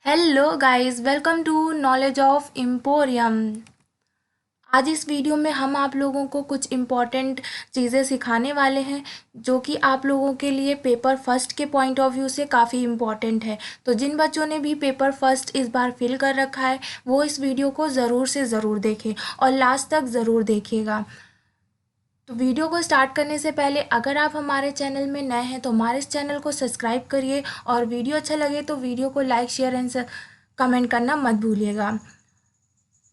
Hello guys, welcome to knowledge of emporium. आज इस video में हम आप लोगों को कुछ इम्पॉर्टेंट चीज़ें सिखाने वाले हैं जो कि आप लोगों के लिए पेपर फर्स्ट के पॉइंट ऑफ व्यू से काफ़ी इम्पॉर्टेंट है। तो जिन बच्चों ने भी पेपर फर्स्ट इस बार फिल कर रखा है वो इस वीडियो को ज़रूर से ज़रूर देखें और लास्ट तक ज़रूर देखिएगा। तो वीडियो को स्टार्ट करने से पहले अगर आप हमारे चैनल में नए हैं तो हमारे इस चैनल को सब्सक्राइब करिए और वीडियो अच्छा लगे तो वीडियो को लाइक शेयर एंड कमेंट करना मत भूलिएगा।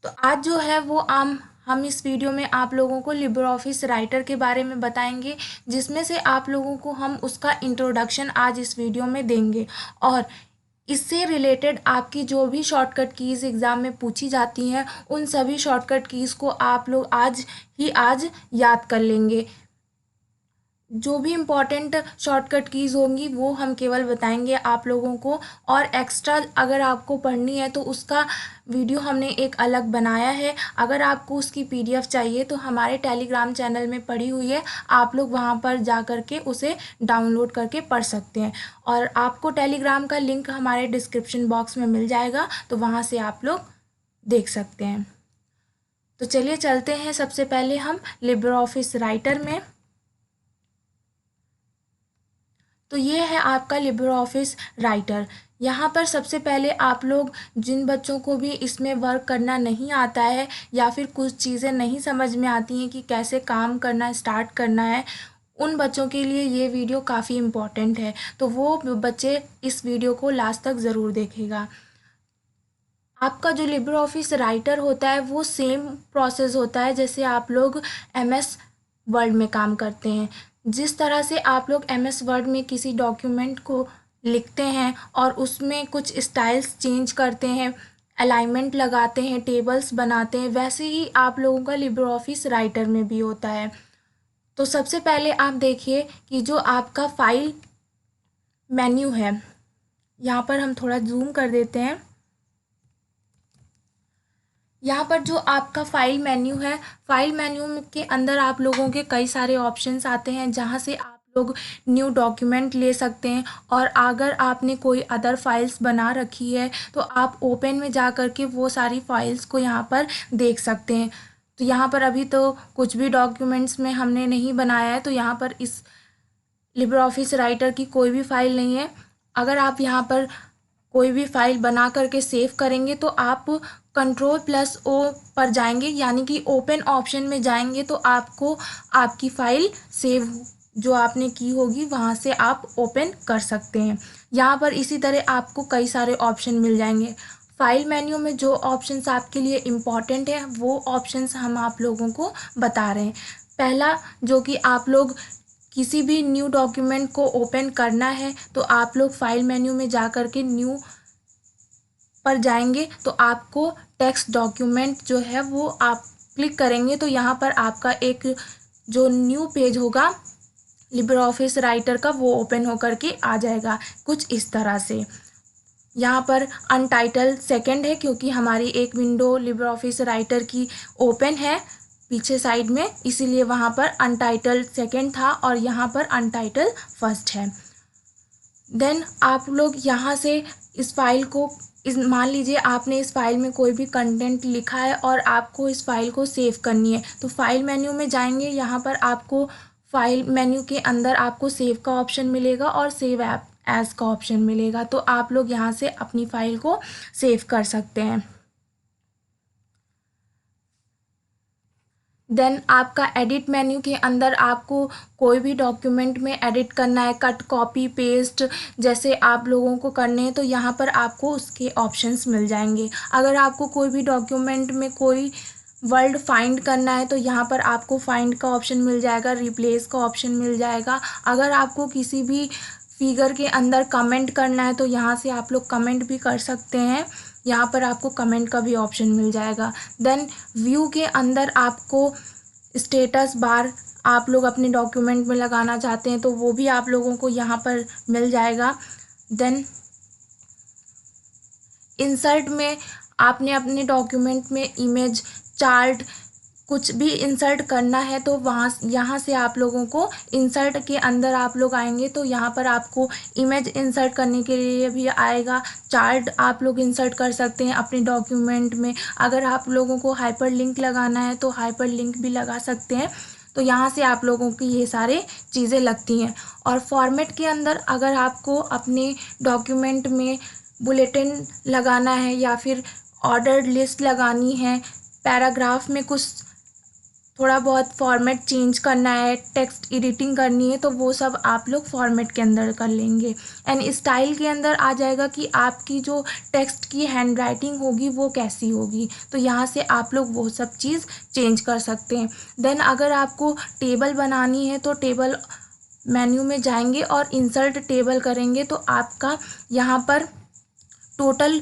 तो आज जो है वो हम इस वीडियो में आप लोगों को लिब्रे ऑफिस राइटर के बारे में बताएंगे, जिसमें से आप लोगों को हम उसका इंट्रोडक्शन आज इस वीडियो में देंगे और इससे रिलेटेड आपकी जो भी शॉर्टकट कीज़ एग्ज़ाम में पूछी जाती हैं उन सभी शॉर्टकट कीज़ को आप लोग आज याद कर लेंगे। जो भी इम्पॉर्टेंट शॉर्टकट कीज़ होंगी वो हम केवल बताएंगे आप लोगों को, और एक्स्ट्रा अगर आपको पढ़नी है तो उसका वीडियो हमने एक अलग बनाया है। अगर आपको उसकी पीडीएफ चाहिए तो हमारे टेलीग्राम चैनल में पड़ी हुई है, आप लोग वहाँ पर जा कर के उसे डाउनलोड करके पढ़ सकते हैं और आपको टेलीग्राम का लिंक हमारे डिस्क्रिप्शन बॉक्स में मिल जाएगा, तो वहाँ से आप लोग देख सकते हैं। तो चलिए चलते हैं सबसे पहले हम लिब्रे ऑफिस राइटर में। तो ये है आपका लिब्रे ऑफिस राइटर। यहाँ पर सबसे पहले आप लोग जिन बच्चों को भी इसमें वर्क करना नहीं आता है या फिर कुछ चीज़ें नहीं समझ में आती हैं कि कैसे काम करना स्टार्ट करना है, उन बच्चों के लिए ये वीडियो काफ़ी इम्पॉर्टेंट है। तो वो बच्चे इस वीडियो को लास्ट तक ज़रूर देखेगा। आपका जो लिब्रे ऑफिस राइटर होता है वो सेम प्रोसेस होता है जैसे आप लोग एमएस वर्ड में काम करते हैं। जिस तरह से आप लोग एमएस वर्ड में किसी डॉक्यूमेंट को लिखते हैं और उसमें कुछ स्टाइल्स चेंज करते हैं, अलाइनमेंट लगाते हैं, टेबल्स बनाते हैं, वैसे ही आप लोगों का लिब्रे ऑफिस राइटर में भी होता है। तो सबसे पहले आप देखिए कि जो आपका फाइल मेन्यू है, यहाँ पर हम थोड़ा जूम कर देते हैं। यहाँ पर जो आपका फ़ाइल मेन्यू है, फ़ाइल मेन्यू के अंदर आप लोगों के कई सारे ऑप्शंस आते हैं जहाँ से आप लोग न्यू डॉक्यूमेंट ले सकते हैं, और अगर आपने कोई अदर फाइल्स बना रखी है तो आप ओपन में जा कर के वो सारी फाइल्स को यहाँ पर देख सकते हैं। तो यहाँ पर अभी तो कुछ भी डॉक्यूमेंट्स में हमने नहीं बनाया है, तो यहाँ पर इस लिब्रे ऑफिस राइटर की कोई भी फ़ाइल नहीं है। अगर आप यहाँ पर कोई भी फ़ाइल बना करके सेव करेंगे तो आप कंट्रोल+O पर जाएंगे, यानी कि ओपन ऑप्शन में जाएंगे तो आपको आपकी फ़ाइल सेव जो आपने की होगी वहाँ से आप ओपन कर सकते हैं। यहाँ पर इसी तरह आपको कई सारे ऑप्शन मिल जाएंगे। फ़ाइल मेन्यू में जो ऑप्शंस आपके लिए इम्पॉर्टेंट है वो ऑप्शंस हम आप लोगों को बता रहे हैं। पहला, जो कि आप लोग किसी भी न्यू डॉक्यूमेंट को ओपन करना है तो आप लोग फाइल मेन्यू में जा कर के न्यू पर जाएंगे, तो आपको टेक्स्ट डॉक्यूमेंट जो है वो आप क्लिक करेंगे तो यहाँ पर आपका एक जो न्यू पेज होगा लिब्रे ऑफिस राइटर का वो ओपन होकर के आ जाएगा कुछ इस तरह से। यहाँ पर अनटाइटल सेकंड है क्योंकि हमारी एक विंडो लिब्रे ऑफिस राइटर की ओपन है पीछे साइड में, इसीलिए वहाँ पर अनटाइटल सेकंड था और यहाँ पर अनटाइटल फर्स्ट है। देन आप लोग यहाँ से इस फाइल को मान लीजिए आपने इस फाइल में कोई भी कंटेंट लिखा है और आपको इस फाइल को सेव करनी है, तो फाइल मेन्यू में जाएंगे। यहाँ पर आपको फाइल मेन्यू के अंदर आपको सेव का ऑप्शन मिलेगा और सेव एज का ऑप्शन मिलेगा, तो आप लोग यहाँ से अपनी फाइल को सेव कर सकते हैं। देन आपका एडिट मेन्यू के अंदर आपको कोई भी डॉक्यूमेंट में एडिट करना है, कट कॉपी पेस्ट जैसे आप लोगों को करने हैं, तो यहाँ पर आपको उसके ऑप्शंस मिल जाएंगे। अगर आपको कोई भी डॉक्यूमेंट में कोई वर्ड फाइंड करना है तो यहाँ पर आपको फाइंड का ऑप्शन मिल जाएगा, रिप्लेस का ऑप्शन मिल जाएगा। अगर आपको किसी भी फिगर के अंदर कमेंट करना है तो यहाँ से आप लोग कमेंट भी कर सकते हैं, यहाँ पर आपको कमेंट का भी ऑप्शन मिल जाएगा। देन व्यू के अंदर आपको स्टेटस बार आप लोग अपने डॉक्यूमेंट में लगाना चाहते हैं तो वो भी आप लोगों को यहाँ पर मिल जाएगा। देन इंसर्ट में आपने अपने डॉक्यूमेंट में इमेज, चार्ट, कुछ भी इंसर्ट करना है तो यहाँ से आप लोगों को इंसर्ट के अंदर आप लोग आएंगे तो यहाँ पर आपको इमेज इंसर्ट करने के लिए भी आएगा। चार्ट आप लोग इंसर्ट कर सकते हैं अपने डॉक्यूमेंट में। अगर आप लोगों को हाइपर लिंक लगाना है तो हाइपर लिंक भी लगा सकते हैं। तो यहाँ से आप लोगों की ये सारे चीज़ें लगती हैं। और फॉर्मेट के अंदर अगर आपको अपने डॉक्यूमेंट में बुलेटिन लगाना है या फिर ऑर्डर लिस्ट लगानी है, पैराग्राफ में कुछ थोड़ा बहुत फॉर्मेट चेंज करना है, टेक्स्ट एडिटिंग करनी है, तो वो सब आप लोग फॉर्मेट के अंदर कर लेंगे। एंड स्टाइल के अंदर आ जाएगा कि आपकी जो टेक्स्ट की हैंड राइटिंग होगी वो कैसी होगी, तो यहाँ से आप लोग वो सब चीज़ चेंज कर सकते हैं। देन अगर आपको टेबल बनानी है तो टेबल मेन्यू में जाएंगे और इंसर्ट टेबल करेंगे तो आपका यहाँ पर टोटल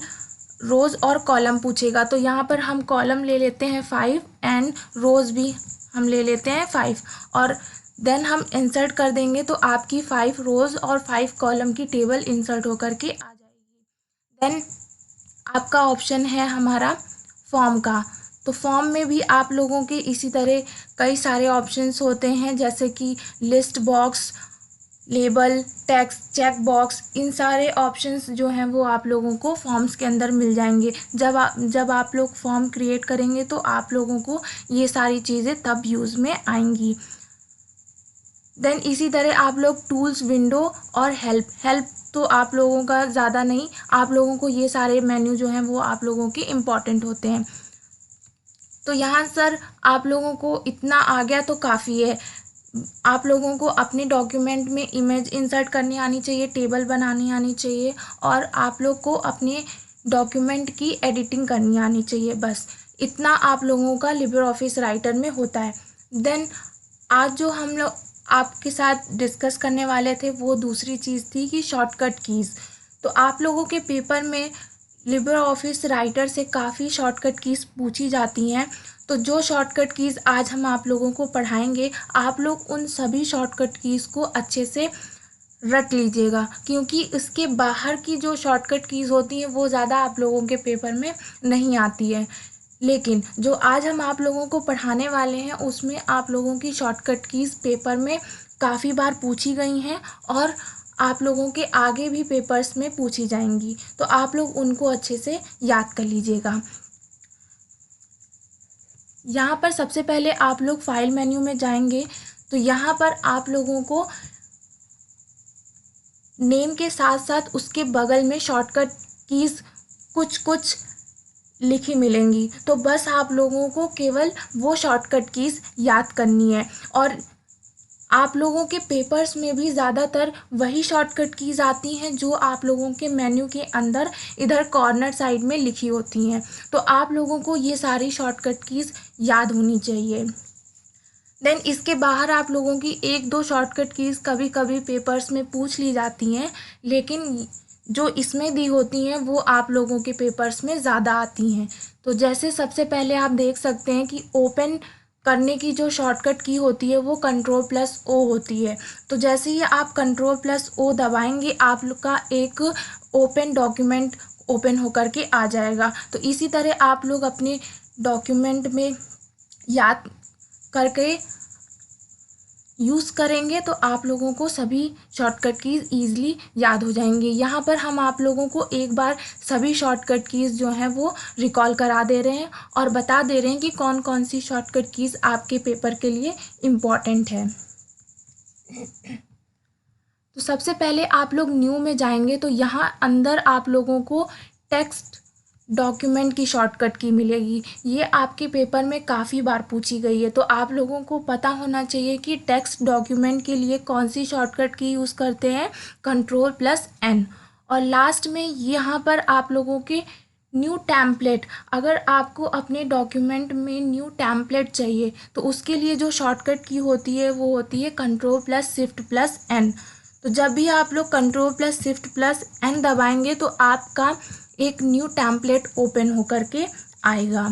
रोज़ और कॉलम पूछेगा। तो यहाँ पर हम कॉलम ले लेते हैं 5 एंड रोज़ भी हम ले लेते हैं 5 और देन हम इंसर्ट कर देंगे तो आपकी 5 रोज़ और 5 कॉलम की टेबल इंसर्ट होकर के आ जाएगी। देन आपका ऑप्शन है हमारा फॉर्म का। तो फॉर्म में भी आप लोगों के इसी तरह कई सारे ऑप्शंस होते हैं, जैसे कि list box, label, text, check box, इन सारे ऑप्शंस जो हैं वो आप लोगों को फॉर्म्स के अंदर मिल जाएंगे। जब आप लोग फॉर्म क्रिएट करेंगे तो आप लोगों को ये सारी चीज़ें तब यूज़ में आएंगी। देन इसी तरह आप लोग टूल्स, विंडो और हेल्प तो आप लोगों का ज़्यादा नहीं, आप लोगों को ये सारे मेन्यू जो हैं वो आप लोगों के इम्पॉर्टेंट होते हैं। तो यहाँ सर आप लोगों को इतना आ गया तो काफ़ी है। आप लोगों को अपने डॉक्यूमेंट में इमेज इंसर्ट करनी आनी चाहिए, टेबल बनानी आनी चाहिए और आप लोग को अपने डॉक्यूमेंट की एडिटिंग करनी आनी चाहिए। बस इतना आप लोगों का लिब्रे ऑफिस राइटर में होता है। देन आज जो हम लोग आपके साथ डिस्कस करने वाले थे वो दूसरी चीज़ थी कि शॉर्टकट कीज़। तो आप लोगों के पेपर में लिब्रे ऑफिस राइटर से काफ़ी शॉर्टकट कीज़ पूछी जाती हैं। तो जो शॉर्टकट कीज़ आज हम आप लोगों को पढ़ाएंगे, आप लोग उन सभी शॉर्टकट कीज़ को अच्छे से रट लीजिएगा, क्योंकि इसके बाहर की जो शॉर्टकट कीज़ होती हैं वो ज़्यादा आप लोगों के पेपर में नहीं आती है। लेकिन जो आज हम आप लोगों को पढ़ाने वाले हैं उसमें आप लोगों की शॉर्टकट कीज़ पेपर में काफ़ी बार पूछी गई हैं और आप लोगों के आगे भी पेपर्स में पूछी जाएंगी। तो आप लोग उनको अच्छे से याद कर लीजिएगा। यहाँ पर सबसे पहले आप लोग फाइल मेन्यू में जाएंगे तो यहाँ पर आप लोगों को नेम के साथ साथ उसके बगल में शॉर्टकट कीज़ कुछ लिखी मिलेंगी। तो बस आप लोगों को केवल वो शॉर्टकट कीज़ याद करनी है और आप लोगों के पेपर्स में भी ज़्यादातर वही शॉर्टकट कीज़ आती हैं जो आप लोगों के मेन्यू के अंदर इधर कॉर्नर साइड में लिखी होती हैं। तो आप लोगों को ये सारी शॉर्टकट कीज़ याद होनी चाहिए। देन इसके बाहर आप लोगों की एक दो शॉर्टकट कीज़ कभी कभी पेपर्स में पूछ ली जाती हैं, लेकिन जो इसमें दी होती हैं वो आप लोगों के पेपर्स में ज़्यादा आती हैं। तो जैसे सबसे पहले आप देख सकते हैं कि ओपन करने की जो शॉर्टकट की होती है वो Ctrl+O होती है। तो जैसे ही आप Ctrl+O दबाएंगे आप लोग का एक ओपन डॉक्यूमेंट ओपन होकर के आ जाएगा। तो इसी तरह आप लोग अपने डॉक्यूमेंट में याद करके यूज़ करेंगे तो आप लोगों को सभी शॉर्टकट कीज़ ईज़िली याद हो जाएंगी। यहाँ पर हम आप लोगों को एक बार सभी शॉर्टकट कीज़ जो हैं वो रिकॉल करा दे रहे हैं और बता दे रहे हैं कि कौन कौन सी शॉर्टकट कीज़ आपके पेपर के लिए इम्पॉर्टेंट है। तो सबसे पहले आप लोग न्यू में जाएंगे तो यहाँ अंदर आप लोगों को टेक्स्ट डॉक्यूमेंट की शॉर्टकट की मिलेगी। ये आपके पेपर में काफ़ी बार पूछी गई है, तो आप लोगों को पता होना चाहिए कि टेक्स्ट डॉक्यूमेंट के लिए कौन सी शॉर्टकट की यूज़ करते हैं, Ctrl+N। और लास्ट में यहाँ पर आप लोगों के न्यू टैम्पलेट, अगर आपको अपने डॉक्यूमेंट में न्यू टैम्पलेट चाहिए तो उसके लिए जो शॉर्टकट की होती है वो होती है Ctrl+Shift+N। तो जब भी आप लोग Ctrl+Shift+N दबाएंगे तो आपका एक न्यू टैम्पलेट ओपन होकर के आएगा।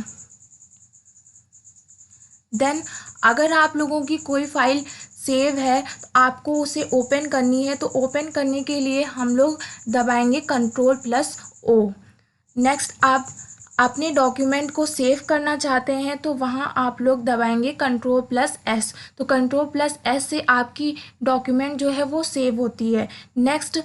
देन अगर आप लोगों की कोई फाइल सेव है तो आपको उसे ओपन करनी है, तो ओपन करने के लिए हम लोग दबाएंगे Ctrl+O। नेक्स्ट आप अपने डॉक्यूमेंट को सेव करना चाहते हैं तो वहाँ आप लोग दबाएंगे Ctrl+S। तो Ctrl+S से आपकी डॉक्यूमेंट जो है वो सेव होती है। नेक्स्ट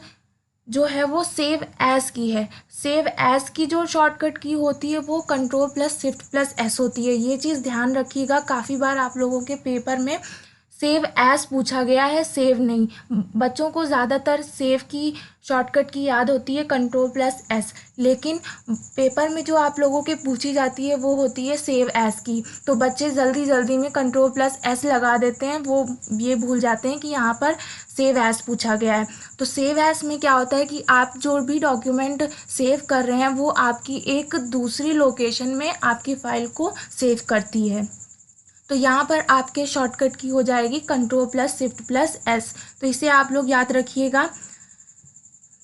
जो है वो सेव एज की है। सेव एज की जो शॉर्टकट की होती है वो Ctrl+Shift+S होती है। ये चीज़ ध्यान रखिएगा, काफ़ी बार आप लोगों के पेपर में सेव एज पूछा गया है, सेव नहीं। बच्चों को ज़्यादातर सेव की शॉर्टकट की याद होती है Ctrl+S, लेकिन पेपर में जो आप लोगों के पूछी जाती है वो होती है सेव एज की। तो बच्चे जल्दी जल्दी में Ctrl+S लगा देते हैं, वो ये भूल जाते हैं कि यहाँ पर सेव एज पूछा गया है। तो सेव एज में क्या होता है कि आप जो भी डॉक्यूमेंट सेव कर रहे हैं वो आपकी एक दूसरी लोकेशन में आपकी फ़ाइल को सेव करती है। तो यहाँ पर आपके शॉर्टकट की हो जाएगी Ctrl+Shift+S। तो इसे आप लोग याद रखिएगा।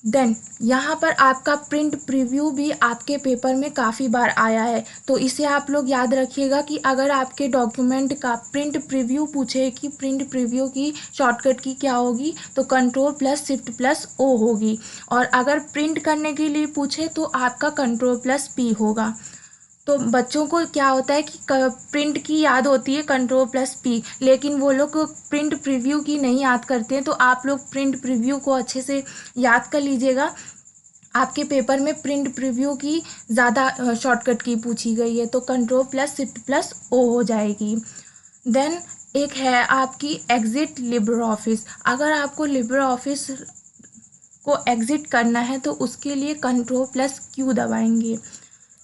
देन यहाँ पर आपका प्रिंट प्रीव्यू भी आपके पेपर में काफ़ी बार आया है, तो इसे आप लोग याद रखिएगा कि अगर आपके डॉक्यूमेंट का प्रिंट प्रीव्यू पूछे कि प्रिंट प्रीव्यू की शॉर्टकट की क्या होगी, तो Ctrl+Shift+O होगी। और अगर प्रिंट करने के लिए पूछे तो आपका Ctrl+P होगा। तो बच्चों को क्या होता है कि प्रिंट की याद होती है Ctrl+P, लेकिन वो लोग प्रिंट प्रीव्यू की नहीं याद करते हैं। तो आप लोग प्रिंट प्रीव्यू को अच्छे से याद कर लीजिएगा। आपके पेपर में प्रिंट प्रीव्यू की ज़्यादा शॉर्टकट की पूछी गई है, तो Ctrl+Shift+O हो जाएगी। देन एक है आपकी एग्ज़िट लिब्रे ऑफिस। अगर आपको लिब्रे ऑफिस को एग्ज़िट करना है तो उसके लिए Ctrl+Q दबाएंगे।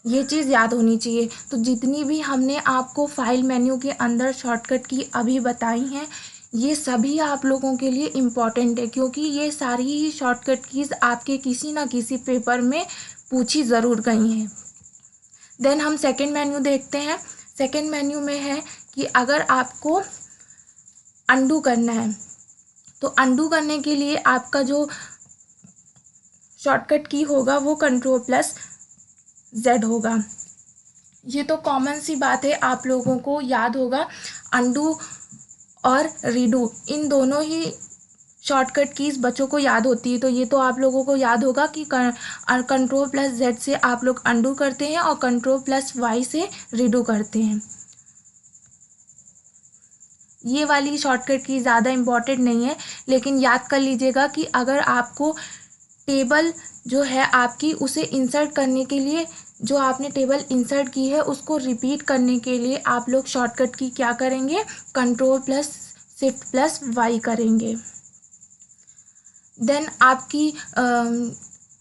ये चीज़ याद होनी चाहिए। तो जितनी भी हमने आपको फाइल मेन्यू के अंदर शॉर्टकट की अभी बताई हैं, ये सभी आप लोगों के लिए इम्पॉर्टेंट है, क्योंकि ये सारी ही शॉर्टकट कीज़ आपके किसी ना किसी पेपर में पूछी ज़रूर गई हैं। देन हम सेकंड मेन्यू देखते हैं। सेकंड मेन्यू में है कि अगर आपको अंडू करना है तो अंडू करने के लिए आपका जो शॉर्टकट की होगा वो Ctrl+Z होगा। ये तो कॉमन सी बात है, आप लोगों को याद होगा। अंडू और रीडू इन दोनों ही शॉर्टकट कीज़ बच्चों को याद होती है, तो ये तो आप लोगों को याद होगा कि Ctrl+Z से आप लोग अंडू करते हैं और Ctrl+Y से रीडू करते हैं। ये वाली शॉर्टकट की ज़्यादा इम्पॉर्टेंट नहीं है, लेकिन याद कर लीजिएगा कि अगर आपको टेबल जो है आपकी उसे इंसर्ट करने के लिए, जो आपने टेबल इंसर्ट की है उसको रिपीट करने के लिए आप लोग शॉर्टकट की क्या करेंगे, Ctrl+Shift+Y करेंगे। देन आपकी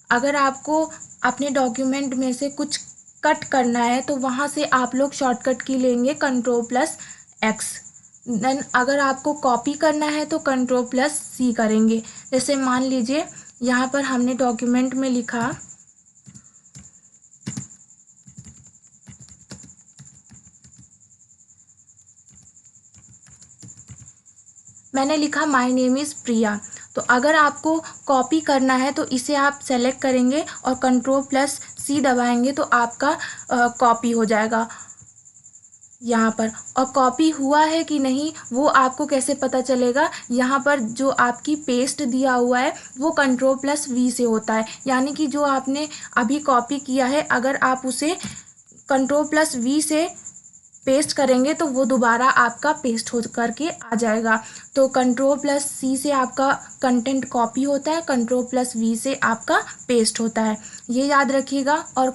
अगर आपको अपने डॉक्यूमेंट में से कुछ कट करना है तो वहाँ से आप लोग शॉर्टकट की लेंगे Ctrl+X। देन अगर आपको कॉपी करना है तो Ctrl+C करेंगे। जैसे मान लीजिए यहाँ पर हमने डॉक्यूमेंट में लिखा मैंने लिखा माय नेम इज़ प्रिया। तो अगर आपको कॉपी करना है तो इसे आप सेलेक्ट करेंगे और Ctrl+C दबाएंगे तो आपका कॉपी हो जाएगा यहाँ पर। और कॉपी हुआ है कि नहीं वो आपको कैसे पता चलेगा, यहाँ पर जो आपकी पेस्ट दिया हुआ है वो Ctrl+V से होता है। यानी कि जो आपने अभी कॉपी किया है अगर आप उसे Ctrl+V से पेस्ट करेंगे तो वो दोबारा आपका पेस्ट हो करके आ जाएगा। तो Ctrl+C से आपका कंटेंट कॉपी होता है, Ctrl+V से आपका पेस्ट होता है, ये याद रखिएगा। और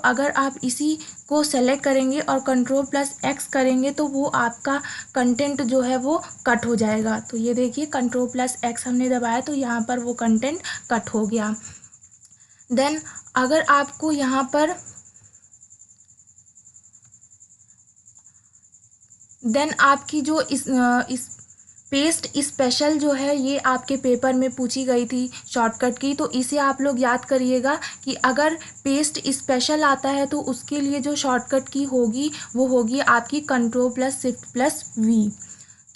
अगर आप इसी को सेलेक्ट करेंगे और Ctrl+X करेंगे तो वो आपका कंटेंट जो है वो कट हो जाएगा। तो ये देखिए Ctrl+X हमने दबाया तो यहाँ पर वो कंटेंट कट हो गया। देन अगर आपको यहाँ पर आपकी जो इस पेस्ट स्पेशल जो है ये आपके पेपर में पूछी गई थी शॉर्टकट की, तो इसे आप लोग याद करिएगा कि अगर पेस्ट स्पेशल आता है तो उसके लिए जो शॉर्टकट की होगी वो होगी आपकी Ctrl+Shift+V।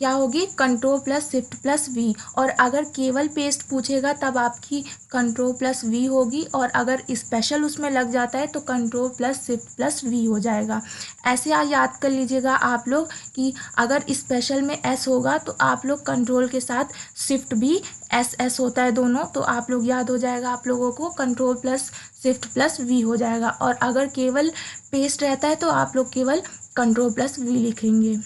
क्या होगी, control plus shift plus V. और अगर केवल पेस्ट पूछेगा तब आपकी कंट्रोल प्लस वी होगी, और अगर स्पेशल उसमें लग जाता है तो control plus shift plus V हो जाएगा। ऐसे याद कर लीजिएगा आप लोग कि अगर स्पेशल में एस होगा तो आप लोग कंट्रोल के साथ शिफ्ट भी एस एस होता है दोनों, तो आप लोग याद हो जाएगा आप लोगों को control plus shift plus V हो जाएगा। और अगर केवल पेस्ट रहता है तो आप लोग केवल कंट्रोल प्लस वी लिखेंगे।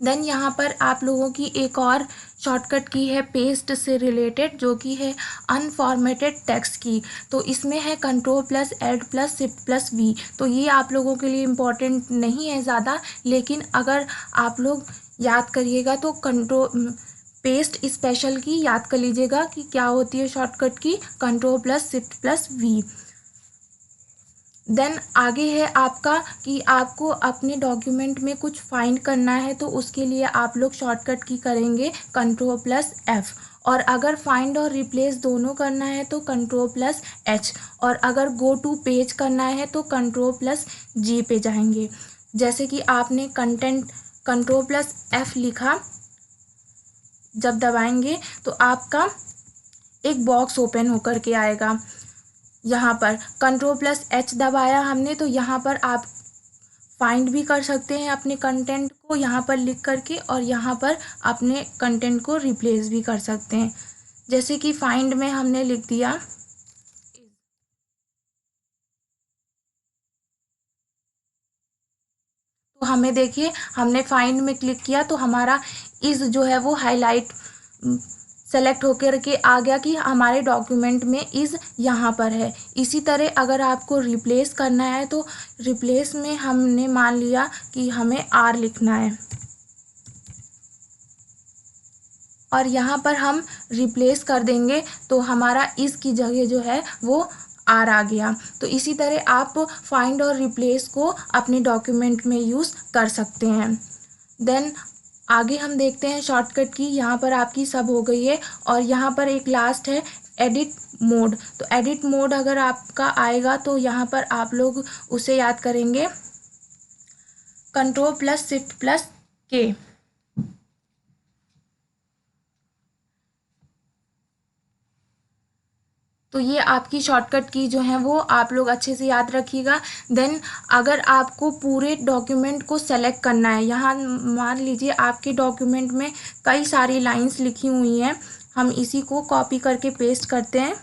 देन यहाँ पर आप लोगों की एक और शॉर्टकट की है पेस्ट से रिलेटेड, जो कि है अनफॉर्मेटेड टेक्स्ट की। तो इसमें है control plus add plus shift plus V. तो ये आप लोगों के लिए इम्पोर्टेंट नहीं है ज़्यादा, लेकिन अगर आप लोग याद करिएगा तो कंट्रोल पेस्ट स्पेशल की याद कर लीजिएगा कि क्या होती है शॉर्टकट की, control plus shift plus V. Then आगे है आपका कि आपको अपने डॉक्यूमेंट में कुछ फाइंड करना है, तो उसके लिए आप लोग शॉर्टकट की करेंगे कंट्रोल प्लस एफ। और अगर फाइंड और रिप्लेस दोनों करना है तो कंट्रोल प्लस एच। और अगर गो टू पेज करना है तो कंट्रोल प्लस जी पे जाएंगे। जैसे कि आपने कंटेंट कंट्रोल प्लस एफ लिखा, जब दबाएंगे तो आपका एक बॉक्स ओपन होकर के आएगा। यहाँ पर कंट्रोल प्लस एच दबाया हमने, तो यहाँ पर आप फाइंड भी कर सकते हैं अपने कंटेंट को यहाँ पर लिख करके, और यहाँ पर अपने कंटेंट को रिप्लेस भी कर सकते हैं। जैसे कि फाइंड में हमने लिख दिया, तो हमें देखिए हमने फाइंड में क्लिक किया तो हमारा इज जो है वो हाईलाइट सेलेक्ट होकर के आ गया कि हमारे डॉक्यूमेंट में इज़ यहाँ पर है। इसी तरह अगर आपको रिप्लेस करना है तो रिप्लेस में हमने मान लिया कि हमें आर लिखना है, और यहाँ पर हम रिप्लेस कर देंगे तो हमारा इस की जगह जो है वो आर आ गया। तो इसी तरह आप फाइंड और रिप्लेस को अपने डॉक्यूमेंट में यूज़ कर सकते हैं। देन आगे हम देखते हैं शॉर्टकट की। यहाँ पर आपकी सब हो गई है, और यहाँ पर एक लास्ट है एडिट मोड। तो एडिट मोड अगर आपका आएगा तो यहाँ पर आप लोग उसे याद करेंगे कंट्रोल प्लस शिफ्ट प्लस के। तो ये आपकी शॉर्टकट की जो है वो आप लोग अच्छे से याद रखिएगा। देन अगर आपको पूरे डॉक्यूमेंट को सेलेक्ट करना है, यहाँ मान लीजिए आपके डॉक्यूमेंट में कई सारी लाइंस लिखी हुई हैं, हम इसी को कॉपी करके पेस्ट करते हैं।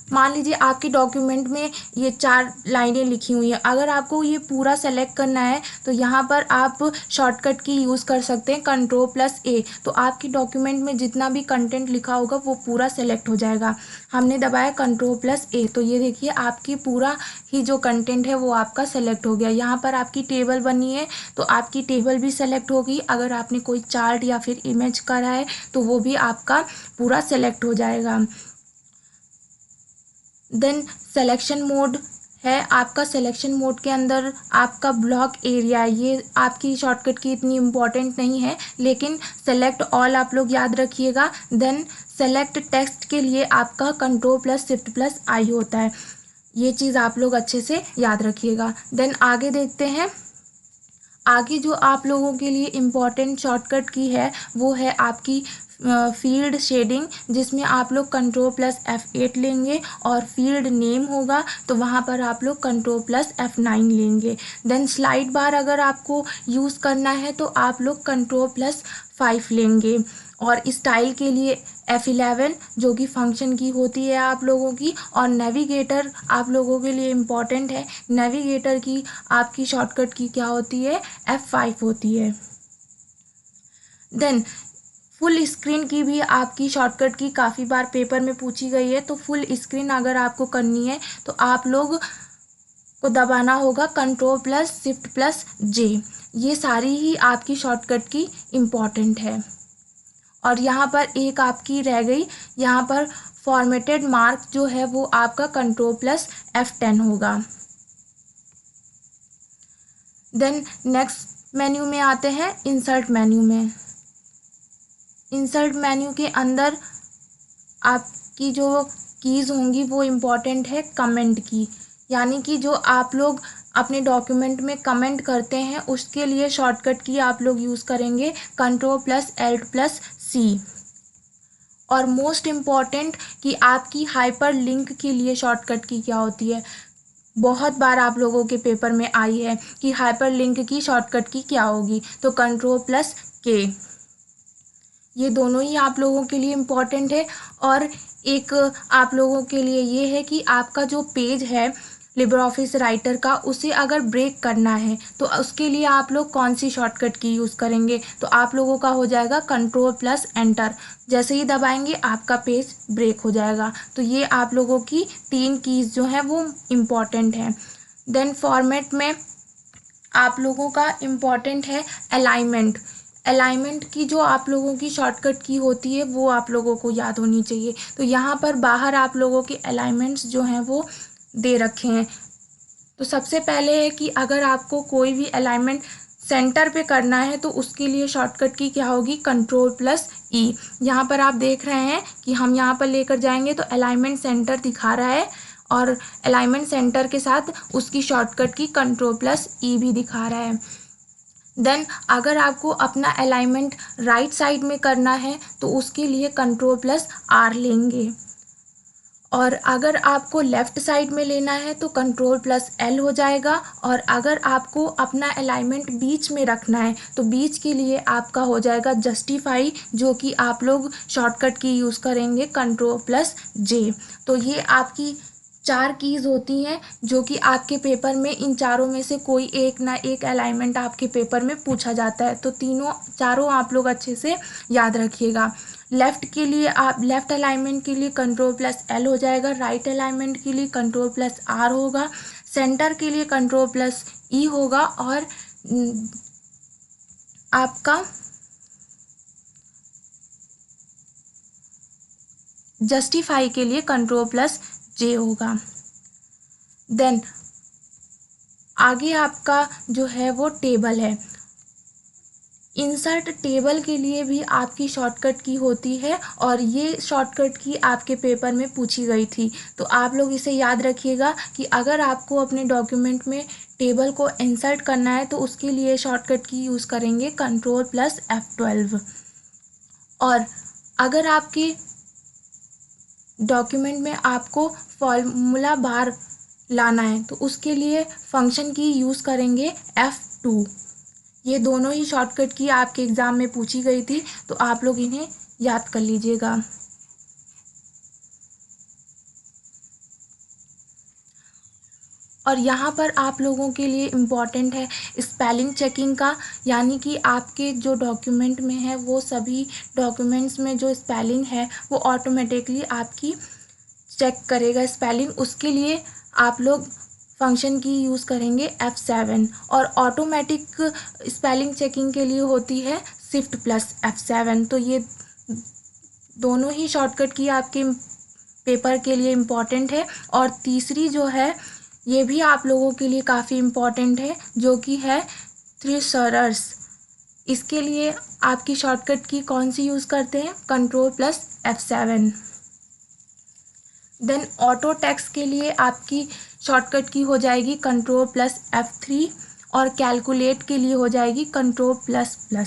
मान लीजिए आपके डॉक्यूमेंट में ये 4 लाइनें लिखी हुई हैं। अगर आपको ये पूरा सेलेक्ट करना है तो यहाँ पर आप शॉर्टकट की यूज़ कर सकते हैं कंट्रोल प्लस ए। तो आपके डॉक्यूमेंट में जितना भी कंटेंट लिखा होगा वो पूरा सेलेक्ट हो जाएगा। हमने दबाया कंट्रोल प्लस ए, तो ये देखिए आपकी पूरा ही जो कंटेंट है वो आपका सेलेक्ट हो गया। यहाँ पर आपकी टेबल बनी है तो आपकी टेबल भी सेलेक्ट होगी। अगर आपने कोई चार्ट या फिर इमेज करा है तो वो भी आपका पूरा सेलेक्ट हो जाएगा। देन सिलेक्शन मोड है आपका। सिलेक्शन मोड के अंदर आपका ब्लॉक एरिया, ये आपकी शॉर्टकट की इतनी इम्पोर्टेंट नहीं है, लेकिन सेलेक्ट ऑल आप लोग याद रखिएगा। देन सेलेक्ट टेक्स्ट के लिए आपका कंट्रोल प्लस शिफ्ट प्लस आई होता है, ये चीज़ आप लोग अच्छे से याद रखिएगा। देन आगे देखते हैं। आगे जो आप लोगों के लिए इम्पॉर्टेंट शॉर्टकट की है वो है आपकी फील्ड शेडिंग, जिसमें आप लोग कंट्रोल प्लस F8 लेंगे, और फील्ड नेम होगा तो वहाँ पर आप लोग कंट्रोल प्लस F9 लेंगे। देन स्लाइड बार अगर आपको यूज़ करना है तो आप लोग कंट्रोल प्लस 5 लेंगे। और स्टाइल के लिए F11 जो कि फंक्शन की होती है आप लोगों की। और नेविगेटर आप लोगों के लिए इम्पॉर्टेंट है। नेविगेटर की आपकी शॉर्टकट की क्या होती है, F5 होती है। देन फुल स्क्रीन की भी आपकी शॉर्टकट की काफ़ी बार पेपर में पूछी गई है। तो फुल स्क्रीन अगर आपको करनी है तो आप लोग को दबाना होगा कंट्रोल प्लस शिफ्ट प्लस जे। ये सारी ही आपकी शॉर्टकट की इम्पॉर्टेंट है। और यहाँ पर एक आपकी रह गई, यहाँ पर फॉर्मेटेड मार्क जो है वो आपका कंट्रोल प्लस F10 होगा। देन नेक्स्ट मेन्यू में आते हैं इंसर्ट मेन्यू में। इंसर्ट मेन्यू के अंदर आपकी जो कीज़ होंगी वो इम्पॉर्टेंट है कमेंट की, यानी कि जो आप लोग अपने डॉक्यूमेंट में कमेंट करते हैं, उसके लिए शॉर्टकट की आप लोग यूज़ करेंगे Ctrl+Alt+C। और मोस्ट इम्पॉर्टेंट कि आपकी हाइपर लिंक के लिए शॉर्टकट की क्या होती है। बहुत बार आप लोगों के पेपर में आई है कि हाइपर लिंक की शॉर्टकट की क्या होगी, तो Ctrl+K। ये दोनों ही आप लोगों के लिए इम्पॉर्टेंट है। और एक आप लोगों के लिए ये है कि आपका जो पेज है लिब्रे ऑफिस राइटर का, उसे अगर ब्रेक करना है तो उसके लिए आप लोग कौन सी शॉर्टकट की यूज़ करेंगे, तो आप लोगों का हो जाएगा Ctrl+Enter। जैसे ही दबाएंगे आपका पेज ब्रेक हो जाएगा। तो ये आप लोगों की 3 कीज़ जो हैं वो इम्पॉर्टेंट हैं। देन फॉर्मेट में आप लोगों का इम्पॉर्टेंट है अलाइनमेंट। अलाइनमेंट की जो आप लोगों की शॉर्टकट की होती है वो आप लोगों को याद होनी चाहिए। तो यहाँ पर बाहर आप लोगों के अलाइनमेंट्स जो हैं वो दे रखे हैं। तो सबसे पहले है कि अगर आपको कोई भी अलाइनमेंट सेंटर पे करना है तो उसके लिए शॉर्टकट की क्या होगी, Ctrl+E। यहाँ पर आप देख रहे हैं कि हम यहाँ पर लेकर जाएंगे तो अलाइनमेंट सेंटर दिखा रहा है, और अलाइनमेंट सेंटर के साथ उसकी शॉर्टकट की Ctrl+E भी दिखा रहा है। देन अगर आपको अपना अलाइनमेंट राइट साइड में करना है तो उसके लिए Ctrl+R लेंगे, और अगर आपको लेफ़्ट साइड में लेना है तो Ctrl+L हो जाएगा। और अगर आपको अपना अलाइनमेंट बीच में रखना है तो बीच के लिए आपका हो जाएगा जस्टिफाई, जो कि आप लोग शॉर्टकट की यूज़ करेंगे Ctrl+J। तो ये आपकी 4 कीज़ होती हैं जो कि आपके पेपर में इन चारों में से कोई एक ना एक अलाइनमेंट आपके पेपर में पूछा जाता है। तो चारों आप लोग अच्छे से याद रखिएगा। लेफ़्ट के लिए आप लेफ़्ट अलाइनमेंट के लिए Ctrl+L हो जाएगा, राइट अलाइनमेंट के लिए Ctrl+R होगा, सेंटर के लिए Ctrl+E होगा, और आपका जस्टिफाई के लिए Ctrl+J होगा। देन आगे आपका जो है वो टेबल है। इंसर्ट टेबल के लिए भी आपकी शॉर्टकट की होती है, और ये शॉर्टकट की आपके पेपर में पूछी गई थी। तो आप लोग इसे याद rखिएगा कि अगर आपको अपने डॉक्यूमेंट में टेबल को इंसर्ट करना है तो उसके लिए शॉर्टकट की यूज़ करेंगे Ctrl+F12। और अगर आपके डॉक्यूमेंट में आपको फॉर्मूला बार लाना है तो उसके लिए फंक्शन की यूज़ करेंगे F2। ये दोनों ही शॉर्टकट की आपके एग्ज़ाम में पूछी गई थी, तो आप लोग इन्हें याद कर लीजिएगा। और यहाँ पर आप लोगों के लिए इम्पॉर्टेंट है स्पेलिंग चेकिंग का, यानी कि आपके जो डॉक्यूमेंट में है वो सभी डॉक्यूमेंट्स में जो स्पेलिंग है वो ऑटोमेटिकली आपकी चेक करेगा स्पेलिंग। उसके लिए आप लोग फंक्शन की यूज़ करेंगे F7। और ऑटोमेटिक स्पेलिंग चेकिंग के लिए होती है Shift+F7। तो ये दोनों ही शॉर्टकट की आपके पेपर के लिए इम्पॉर्टेंट है। और तीसरी जो है ये भी आप लोगों के लिए काफ़ी इम्पॉर्टेंट है, जो कि है थ्रेशर्स। इसके लिए आपकी शॉर्टकट की कौन सी यूज़ करते हैं, Ctrl+F7। देन ऑटो टेक्स्ट के लिए आपकी शॉर्टकट की हो जाएगी Ctrl+F3, और कैलकुलेट के लिए हो जाएगी Ctrl++।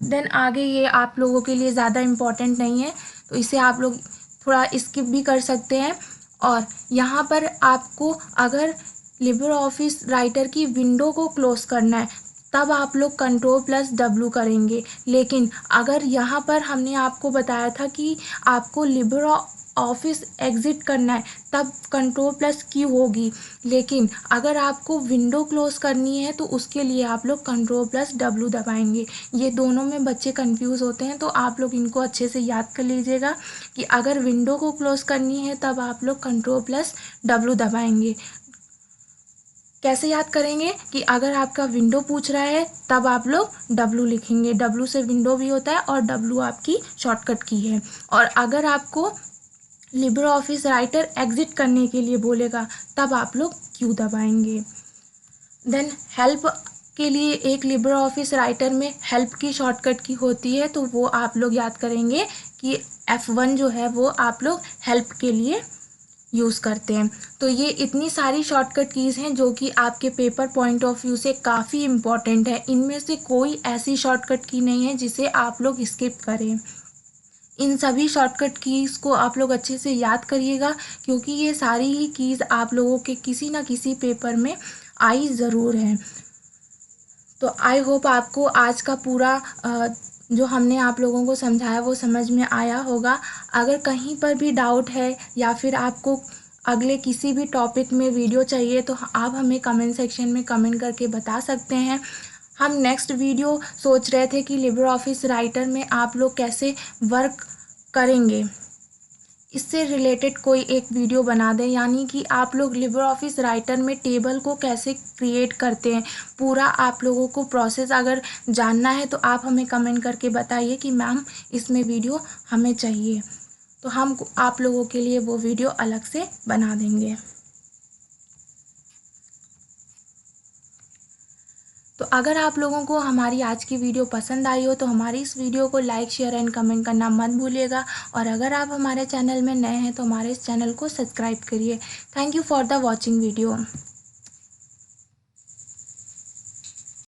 देन आगे ये आप लोगों के लिए ज़्यादा इम्पॉर्टेंट नहीं है, तो इसे आप लोग थोड़ा स्किप भी कर सकते हैं। और यहाँ पर आपको अगर लिब्रे ऑफिस राइटर की विंडो को क्लोज़ करना है तब आप लोग Ctrl+W करेंगे। लेकिन अगर यहाँ पर हमने आपको बताया था कि आपको लिब्रे ऑफिस एग्ज़िट करना है तब Ctrl+Q होगी, लेकिन अगर आपको विंडो क्लोज़ करनी है तो उसके लिए आप लोग Ctrl+W दबाएंगे। ये दोनों में बच्चे कंफ्यूज होते हैं, तो आप लोग इनको अच्छे से याद कर लीजिएगा कि अगर विंडो को क्लोज़ करनी है तब आप लोग Ctrl+W दबाएंगे। कैसे याद करेंगे कि अगर आपका विंडो पूछ रहा है तब आप लोग W लिखेंगे, W से विंडो भी होता है और W आपकी शॉर्टकट की है। और अगर आपको लिब्रे ऑफिस राइटर एग्ज़िट करने के लिए बोलेगा तब आप लोग Q दबाएंगे। देन हेल्प के लिए एक लिब्रे ऑफिस राइटर में हेल्प की शॉर्टकट की होती है, तो वो आप लोग याद करेंगे कि F1 जो है वो आप लोग हेल्प के लिए यूज़ करते हैं। तो ये इतनी सारी शॉर्टकट कीज़ हैं जो कि आपके पेपर पॉइंट ऑफ व्यू से काफ़ी इम्पॉर्टेंट है। इनमें से कोई ऐसी शॉर्टकट की नहीं है जिसे आप लोग स्किप करें। इन सभी शॉर्टकट कीज़ को आप लोग अच्छे से याद करिएगा, क्योंकि ये सारी ही कीज़ आप लोगों के किसी ना किसी पेपर में आई ज़रूर हैं। तो आई होप आपको आज का पूरा जो हमने आप लोगों को समझाया वो समझ में आया होगा। अगर कहीं पर भी डाउट है या फिर आपको अगले किसी भी टॉपिक में वीडियो चाहिए तो आप हमें कमेंट सेक्शन में कमेंट करके बता सकते हैं। हम नेक्स्ट वीडियो सोच रहे थे कि लिब्रे ऑफिस राइटर में आप लोग कैसे वर्क करेंगे, इससे रिलेटेड कोई एक वीडियो बना दें, यानी कि आप लोग लिब्रे ऑफिस राइटर में टेबल को कैसे क्रिएट करते हैं, पूरा आप लोगों को प्रोसेस अगर जानना है तो आप हमें कमेंट करके बताइए कि मैम इसमें वीडियो हमें चाहिए, तो हम आप लोगों के लिए वो वीडियो अलग से बना देंगे। तो अगर आप लोगों को हमारी आज की वीडियो पसंद आई हो तो हमारी इस वीडियो को लाइक शेयर एंड कमेंट करना मत भूलिएगा, और अगर आप हमारे चैनल में नए हैं तो हमारे इस चैनल को सब्सक्राइब करिए। Thank you for the watching video.